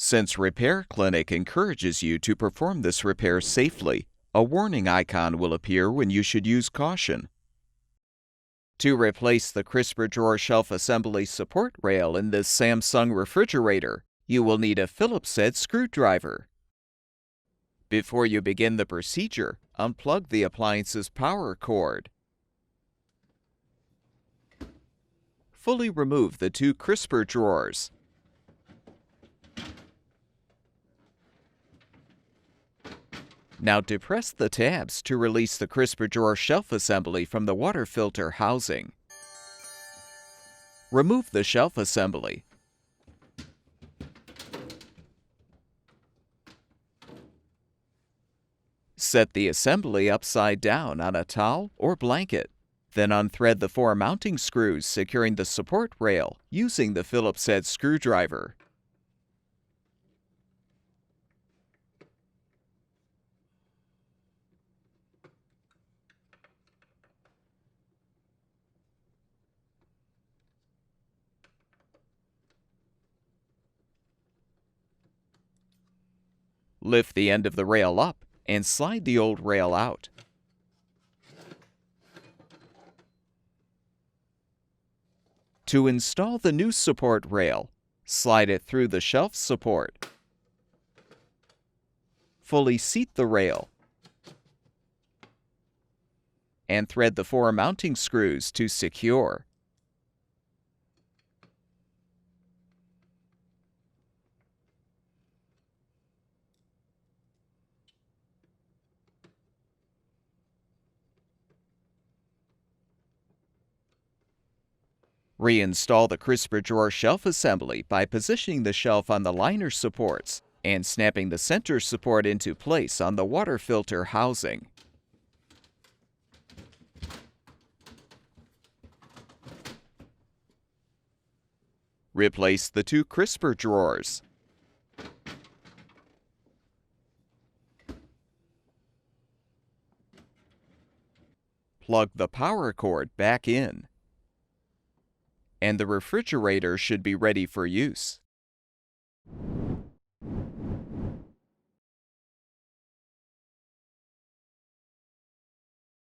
Since Repair Clinic encourages you to perform this repair safely, a warning icon will appear when you should use caution. To replace the crisper drawer shelf assembly support rail in this Samsung refrigerator, you will need a Phillips head screwdriver. Before you begin the procedure, unplug the appliance's power cord. Fully remove the two crisper drawers. Now depress the tabs to release the crisper drawer shelf assembly from the water filter housing. Remove the shelf assembly. Set the assembly upside down on a towel or blanket. Then unthread the 4 mounting screws securing the support rail using the Phillips head screwdriver. Lift the end of the rail up and slide the old rail out. To install the new support rail, slide it through the shelf support. Fully seat the rail and thread the 4 mounting screws to secure. Reinstall the crisper drawer shelf assembly by positioning the shelf on the liner supports and snapping the center support into place on the water filter housing. Replace the 2 crisper drawers. Plug the power cord back in, and the refrigerator should be ready for use.